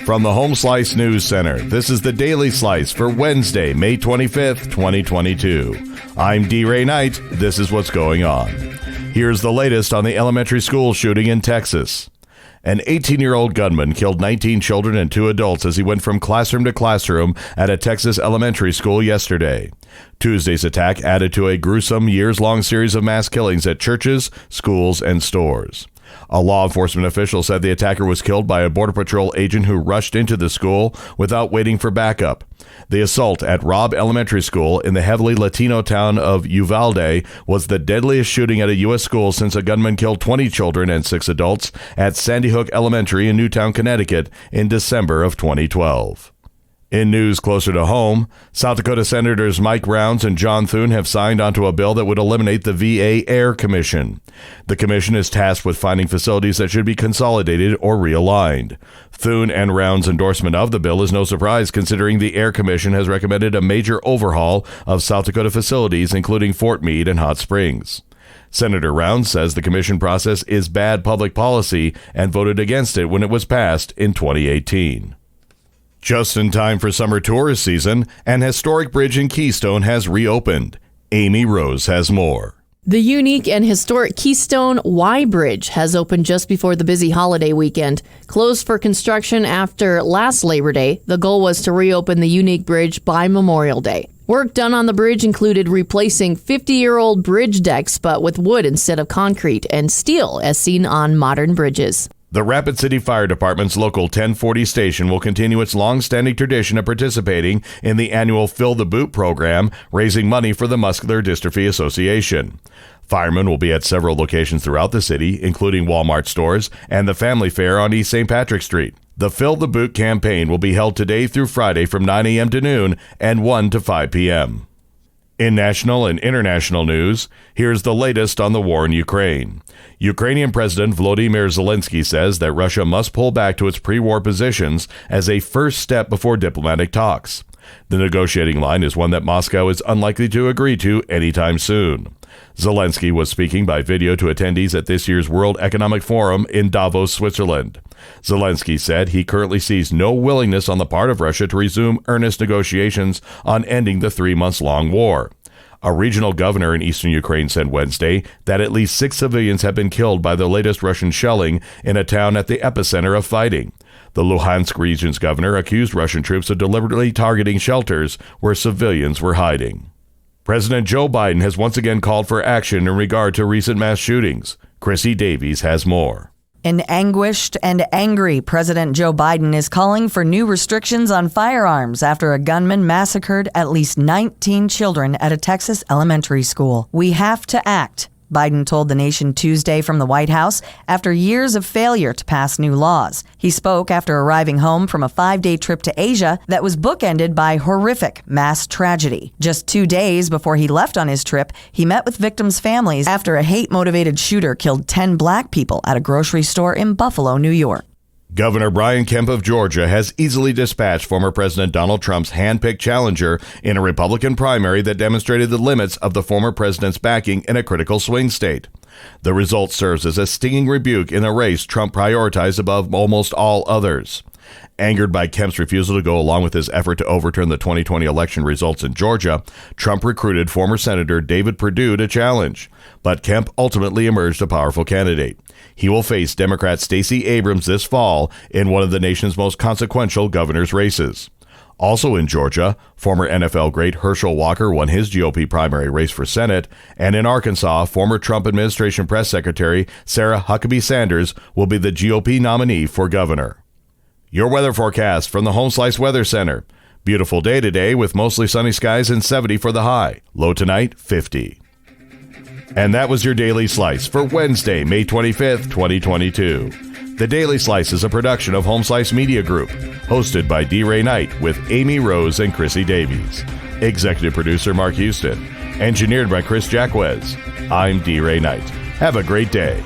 From the Home Slice News Center, this is the Daily Slice for Wednesday, May 25th, 2022. I'm D. Ray Knight. This is what's going on. Here's the latest on the elementary school shooting in Texas. An 18-year-old gunman killed 19 children and 2 adults as he went from classroom to classroom at a Texas elementary school yesterday. Tuesday's attack added to a gruesome years-long series of mass killings at churches, schools, and stores. A law enforcement official said the attacker was killed by a Border Patrol agent who rushed into the school without waiting for backup. The assault at Robb Elementary School in the heavily Latino town of Uvalde was the deadliest shooting at a U.S. school since a gunman killed 20 children and 6 adults at Sandy Hook Elementary in Newtown, Connecticut in December of 2012. In news closer to home, South Dakota Senators Mike Rounds and John Thune have signed onto a bill that would eliminate the VA Air Commission. The commission is tasked with finding facilities that should be consolidated or realigned. Thune and Rounds' endorsement of the bill is no surprise, considering the Air Commission has recommended a major overhaul of South Dakota facilities, including Fort Meade and Hot Springs. Senator Rounds says the commission process is bad public policy and voted against it when it was passed in 2018. Just in time for summer tourist season, an historic bridge in Keystone has reopened. Amy Rose has more. The unique and historic Keystone Y Bridge has opened just before the busy holiday weekend. Closed for construction after last Labor Day, the goal was to reopen the unique bridge by Memorial Day. Work done on the bridge included replacing 50-year-old bridge decks, but with wood instead of concrete, and steel as seen on modern bridges. The Rapid City Fire Department's Local 1040 station will continue its long-standing tradition of participating in the annual Fill the Boot program, raising money for the Muscular Dystrophy Association. Firemen will be at several locations throughout the city, including Walmart stores and the Family Fair on East St. Patrick Street. The Fill the Boot campaign will be held today through Friday from 9 a.m. to noon and 1 to 5 p.m. In national and international news, here's the latest on the war in Ukraine. Ukrainian President Volodymyr Zelensky says that Russia must pull back to its pre-war positions as a first step before diplomatic talks. The negotiating line is one that Moscow is unlikely to agree to anytime soon. Zelensky was speaking by video to attendees at this year's World Economic Forum in Davos, Switzerland. Zelensky said he currently sees no willingness on the part of Russia to resume earnest negotiations on ending the 3-month-long war. A regional governor in eastern Ukraine said Wednesday that at least 6 civilians have been killed by the latest Russian shelling in a town at the epicenter of fighting. The Luhansk region's governor accused Russian troops of deliberately targeting shelters where civilians were hiding. President Joe Biden has once again called for action in regard to recent mass shootings. Chrissy Davies has more. An anguished and angry President Joe Biden is calling for new restrictions on firearms after a gunman massacred at least 19 children at a Texas elementary school. "We have to act," Biden told the nation Tuesday from the White House after years of failure to pass new laws. He spoke after arriving home from a 5-day trip to Asia that was bookended by horrific mass tragedy. Just 2 days before he left on his trip, he met with victims' families after a hate-motivated shooter killed 10 black people at a grocery store in Buffalo, New York. Governor Brian Kemp of Georgia has easily dispatched former President Donald Trump's hand-picked challenger in a Republican primary that demonstrated the limits of the former president's backing in a critical swing state. The result serves as a stinging rebuke in a race Trump prioritized above almost all others. Angered by Kemp's refusal to go along with his effort to overturn the 2020 election results in Georgia, Trump recruited former Senator David Perdue to challenge. But Kemp ultimately emerged a powerful candidate. He will face Democrat Stacey Abrams this fall in one of the nation's most consequential governor's races. Also in Georgia, former NFL great Herschel Walker won his GOP primary race for Senate, and in Arkansas, former Trump administration press secretary Sarah Huckabee Sanders will be the GOP nominee for governor. Your weather forecast from the Home Slice Weather Center. Beautiful day today with mostly sunny skies and 70 for the high. Low tonight, 50. And that was your Daily Slice for Wednesday, May 25th, 2022. The Daily Slice is a production of Home Slice Media Group, hosted by D. Ray Knight with Amy Rose and Chrissy Davies. Executive producer Mark Houston. Engineered by Chris Jacquez. I'm D. Ray Knight. Have a great day.